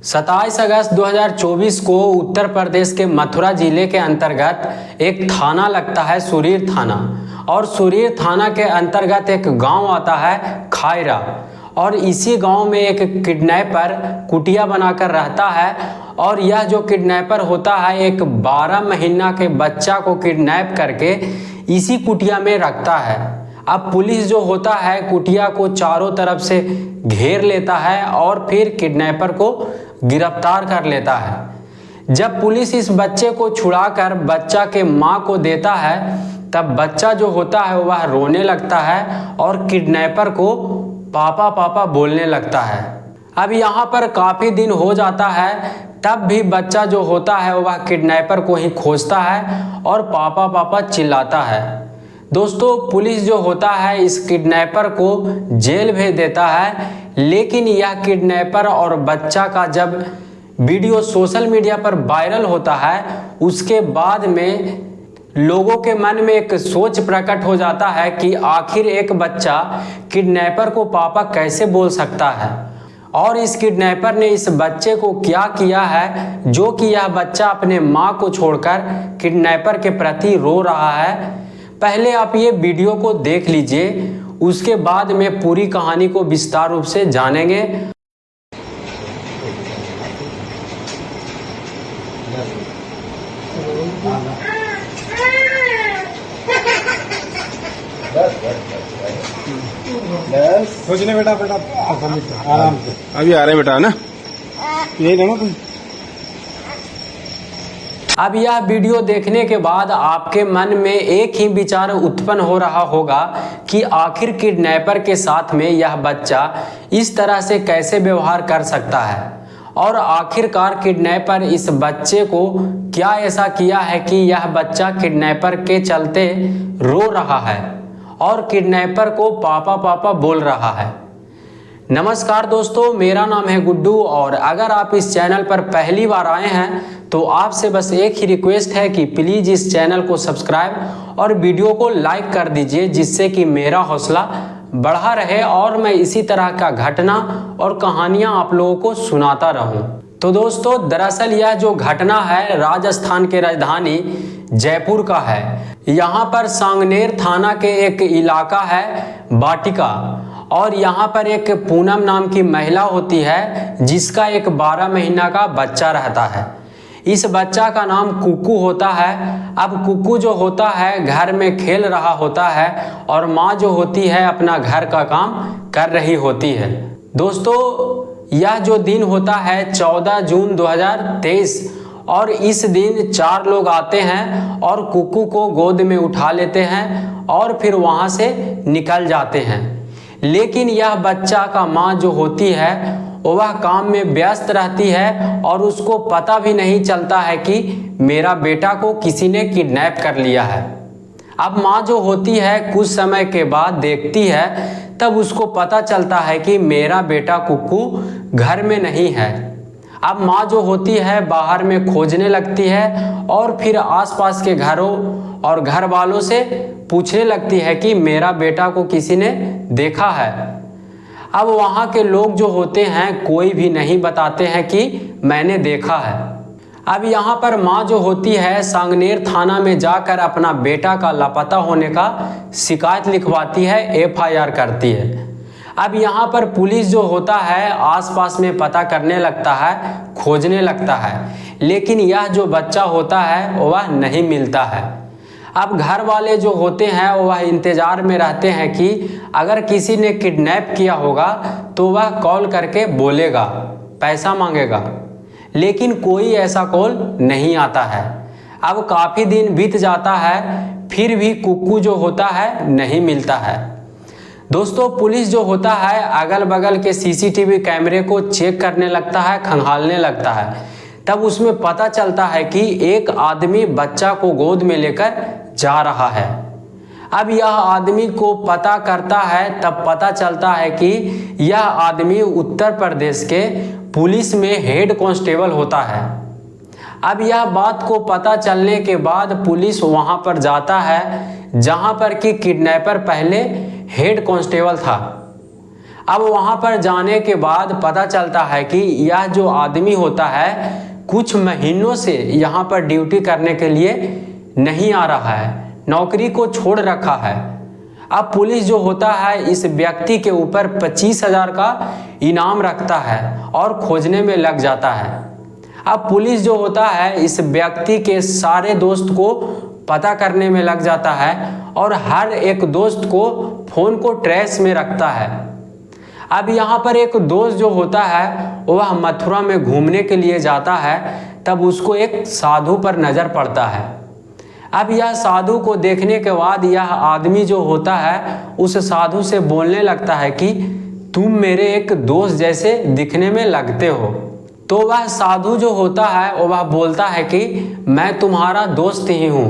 27 अगस्त 2024 को उत्तर प्रदेश के मथुरा जिले के अंतर्गत एक थाना लगता है सुरीर थाना, और सुरीर थाना के अंतर्गत एक गांव आता है खायरा, और इसी गांव में एक किडनैपर कुटिया बनाकर रहता है। और यह जो किडनैपर होता है एक 12 महीना के बच्चा को किडनैप करके इसी कुटिया में रखता है। अब पुलिस जो होता है कुटिया को चारों तरफ से घेर लेता है और फिर किडनैपर को गिरफ्तार कर लेता है। जब पुलिस इस बच्चे को छुड़ाकर बच्चा के मां को देता है तब बच्चा जो होता है वह रोने लगता है और किडनैपर को पापा पापा बोलने लगता है। अब यहाँ पर काफ़ी दिन हो जाता है, तब भी बच्चा जो होता है वह किडनैपर को ही खोजता है और पापा पापा चिल्लाता है। दोस्तों, पुलिस जो होता है इस किडनैपर को जेल भेज देता है, लेकिन यह किडनैपर और बच्चा का जब वीडियो सोशल मीडिया पर वायरल होता है उसके बाद में लोगों के मन में एक सोच प्रकट हो जाता है कि आखिर एक बच्चा किडनैपर को पापा कैसे बोल सकता है, और इस किडनैपर ने इस बच्चे को क्या किया है जो कि यह बच्चा अपने मां को छोड़कर किडनैपर के प्रति रो रहा है। पहले आप ये वीडियो को देख लीजिए, उसके बाद में पूरी कहानी को विस्तार रूप से जानेंगे। सोचने बेटा बेटा आराम से अभी आ रहे बेटा ना, यही लेना तुम। अब यह वीडियो देखने के बाद आपके मन में एक ही विचार उत्पन्न हो रहा होगा कि आखिर किडनैपर के साथ में यह बच्चा इस तरह से कैसे व्यवहार कर सकता है, और आखिरकार किडनैपर इस बच्चे को क्या ऐसा किया है कि यह बच्चा किडनैपर के चलते रो रहा है और किडनैपर को पापा पापा बोल रहा है। नमस्कार दोस्तों, मेरा नाम है गुड्डू, और अगर आप इस चैनल पर पहली बार आए हैं तो आपसे बस एक ही रिक्वेस्ट है कि प्लीज़ इस चैनल को सब्सक्राइब और वीडियो को लाइक कर दीजिए, जिससे कि मेरा हौसला बढ़ा रहे और मैं इसी तरह का घटना और कहानियां आप लोगों को सुनाता रहूं। तो दोस्तों, दरअसल यह जो घटना है राजस्थान के राजधानी जयपुर का है। यहाँ पर सांगनेर थाना के एक इलाका है बाटिका, और यहाँ पर एक पूनम नाम की महिला होती है जिसका एक 12 महीना का बच्चा रहता है। इस बच्चा का नाम कुकू होता है। अब कुकू जो होता है घर में खेल रहा होता है और माँ जो होती है अपना घर का काम कर रही होती है। दोस्तों, यह जो दिन होता है 14 जून 2023, और इस दिन 4 लोग आते हैं और कुकू को गोद में उठा लेते हैं और फिर वहाँ से निकल जाते हैं। लेकिन यह बच्चा का माँ जो होती है वह काम में व्यस्त रहती है और उसको पता भी नहीं चलता है कि मेरा बेटा को किसी ने किडनैप कर लिया है। अब माँ जो होती है कुछ समय के बाद देखती है, तब उसको पता चलता है कि मेरा बेटा कुकू घर में नहीं है। अब माँ जो होती है बाहर में खोजने लगती है और फिर आसपास के घरों और घर वालों से पूछने लगती है कि मेरा बेटा को किसी ने देखा है। अब वहाँ के लोग जो होते हैं कोई भी नहीं बताते हैं कि मैंने देखा है। अब यहाँ पर माँ जो होती है सांगनेर थाना में जाकर अपना बेटा का लापता होने का शिकायत लिखवाती है, FIR करती है। अब यहाँ पर पुलिस जो होता है आसपास में पता करने लगता है, खोजने लगता है, लेकिन यह जो बच्चा होता है वह नहीं मिलता है। अब घर वाले जो होते हैं वह इंतज़ार में रहते हैं कि अगर किसी ने किडनैप किया होगा तो वह कॉल करके बोलेगा, पैसा मांगेगा, लेकिन कोई ऐसा कॉल नहीं आता है। अब काफ़ी दिन बीत जाता है, फिर भी कुकू जो होता है नहीं मिलता है। दोस्तों, पुलिस जो होता है अगल बगल के CCTV कैमरे को चेक करने लगता है, खंगालने लगता है। तब उसमें पता चलता है कि एक आदमी बच्चा को गोद में लेकर जा रहा है। अब यह आदमी को पता करता है, तब पता चलता है कि यह आदमी उत्तर प्रदेश के पुलिस में हेड कांस्टेबल होता है। अब यह बात को पता चलने के बाद पुलिस वहां पर जाता है जहां पर कि किडनैपर पहले हेड कांस्टेबल था। अब वहाँ पर जाने के बाद पता चलता है कि यह जो आदमी होता है कुछ महीनों से यहाँ पर ड्यूटी करने के लिए नहीं आ रहा है, नौकरी को छोड़ रखा है। अब पुलिस जो होता है इस व्यक्ति के ऊपर 25,000 का इनाम रखता है और खोजने में लग जाता है। अब पुलिस जो होता है इस व्यक्ति के सारे दोस्त को पता करने में लग जाता है और हर एक दोस्त को फ़ोन को ट्रेस में रखता है। अब यहाँ पर एक दोस्त जो होता है वह मथुरा में घूमने के लिए जाता है, तब उसको एक साधु पर नज़र पड़ता है। अब यह साधु को देखने के बाद यह आदमी जो होता है उस साधु से बोलने लगता है कि तुम मेरे एक दोस्त जैसे दिखने में लगते हो। तो वह साधु जो होता है वह बोलता है कि मैं तुम्हारा दोस्त ही हूँ।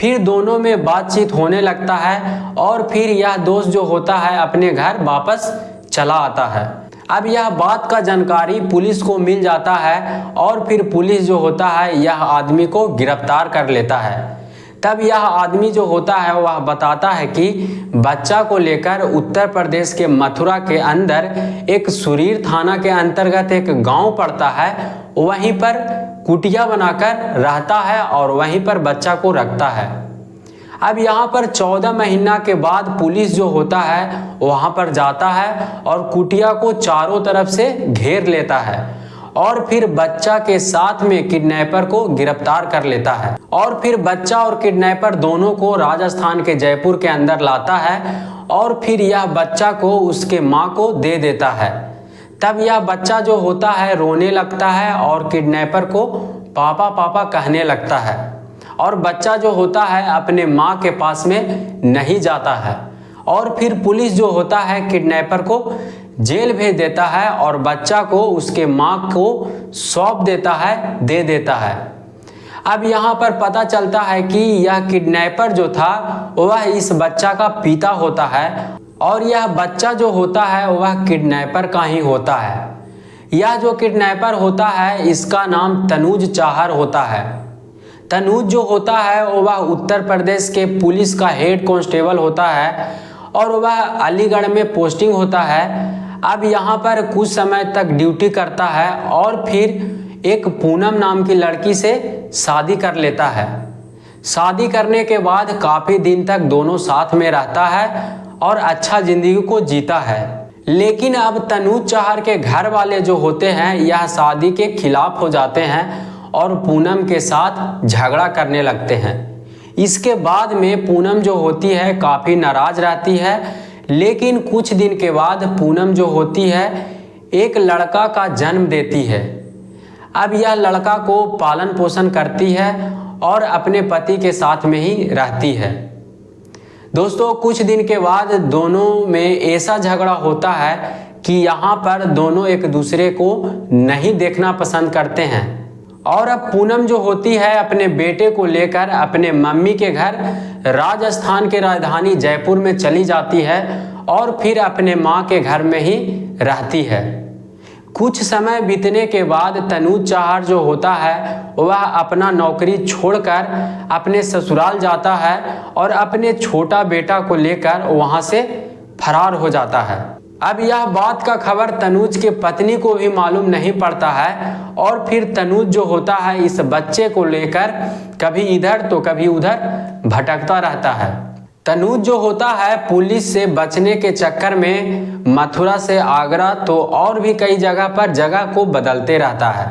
फिर दोनों में बातचीत होने लगता है और फिर यह दोस्त जो होता है अपने घर वापस चला आता है। अब यह बात का जानकारी पुलिस को मिल जाता है और फिर पुलिस जो होता है यह आदमी को गिरफ्तार कर लेता है। तब यह आदमी जो होता है वह बताता है कि बच्चा को लेकर उत्तर प्रदेश के मथुरा के अंदर एक सुरीर थाना के अंतर्गत एक गांव पड़ता है, वहीं पर कुटिया बनाकर रहता है और वहीं पर बच्चा को रखता है। अब यहाँ पर 14 महीना के बाद पुलिस जो होता है वहाँ पर जाता है और कुटिया को चारों तरफ से घेर लेता है और फिर बच्चा के साथ में किडनैपर को गिरफ्तार कर लेता है और फिर बच्चा और किडनैपर दोनों को राजस्थान के जयपुर के अंदर लाता है और फिर यह बच्चा को उसके माँ को दे देता है। तब यह बच्चा जो होता है रोने लगता है और किडनैपर को पापा पापा कहने लगता है और बच्चा जो होता है अपने माँ के पास में नहीं जाता है और फिर पुलिस जो होता है किडनैपर को जेल भेज देता है और बच्चा को उसके माँ को सौंप देता है, दे देता है। अब यहाँ पर पता चलता है कि यह किडनैपर जो था वह इस बच्चा का पिता होता है और यह बच्चा जो होता है वह किडनैपर का ही होता है। यह जो किडनैपर होता है इसका नाम तनुज चाहर होता है। तनुज जो होता है वह उत्तर प्रदेश के पुलिस का हेड कांस्टेबल होता है और वह अलीगढ़ में पोस्टिंग होता है। अब यहाँ पर कुछ समय तक ड्यूटी करता है और फिर एक पूनम नाम की लड़की से शादी कर लेता है। शादी करने के बाद काफ़ी दिन तक दोनों साथ में रहता है और अच्छा ज़िंदगी को जीता है। लेकिन अब तनुज चाहर के घर वाले जो होते हैं यह शादी के खिलाफ हो जाते हैं और पूनम के साथ झगड़ा करने लगते हैं। इसके बाद में पूनम जो होती है काफ़ी नाराज़ रहती है, लेकिन कुछ दिन के बाद पूनम जो होती है एक लड़का का जन्म देती है। अब यह लड़का को पालन पोषण करती है और अपने पति के साथ में ही रहती है। दोस्तों कुछ दिन के बाद दोनों में ऐसा झगड़ा होता है कि यहाँ पर दोनों एक दूसरे को नहीं देखना पसंद करते हैं और अब पूनम जो होती है अपने बेटे को लेकर अपने मम्मी के घर राजस्थान के राजधानी जयपुर में चली जाती है और फिर अपने माँ के घर में ही रहती है। कुछ समय बीतने के बाद तनुज चाहर जो होता है वह अपना नौकरी छोड़कर अपने ससुराल जाता है और अपने छोटा बेटा को लेकर वहाँ से फरार हो जाता है। अब यह बात का खबर तनुज के पत्नी को भी मालूम नहीं पड़ता है और फिर तनुज जो होता है इस बच्चे को लेकर कभी इधर तो कभी उधर भटकता रहता है। तनुज जो होता है पुलिस से बचने के चक्कर में मथुरा से आगरा तो और भी कई जगह पर जगह को बदलते रहता है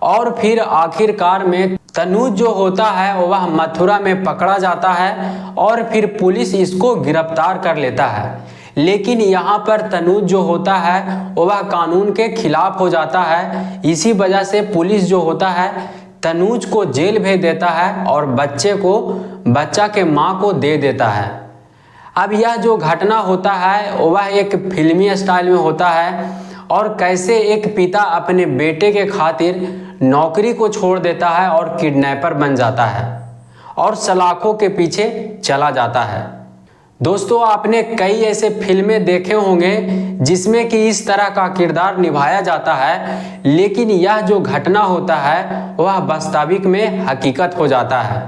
और फिर आखिरकार में तनुज जो होता है वह मथुरा में पकड़ा जाता है और फिर पुलिस इसको गिरफ्तार कर लेता है। लेकिन यहाँ पर तनुज जो होता है वह कानून के खिलाफ हो जाता है। इसी वजह से पुलिस जो होता है तनुज को जेल भेज देता है और बच्चा के माँ को दे देता है। अब यह जो घटना होता है वह एक फिल्मी स्टाइल में होता है और कैसे एक पिता अपने बेटे के खातिर नौकरी को छोड़ देता है और किडनैपर बन जाता है और सलाखों के पीछे चला जाता है। दोस्तों आपने कई ऐसे फिल्में देखे होंगे जिसमें कि इस तरह का किरदार निभाया जाता है, लेकिन यह जो घटना होता है वह वास्तविक में हकीकत हो जाता है।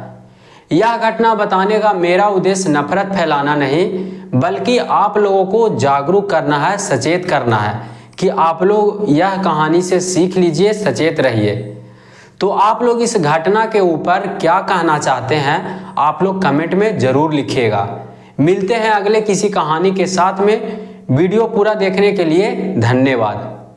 यह घटना बताने का मेरा उद्देश्य नफरत फैलाना नहीं, बल्कि आप लोगों को जागरूक करना है, सचेत करना है कि आप लोग यह कहानी से सीख लीजिए, सचेत रहिए। तो आप लोग इस घटना के ऊपर क्या कहना चाहते हैं, आप लोग कमेंट में ज़रूर लिखिएगा। मिलते हैं अगले किसी कहानी के साथ में। वीडियो पूरा देखने के लिए धन्यवाद।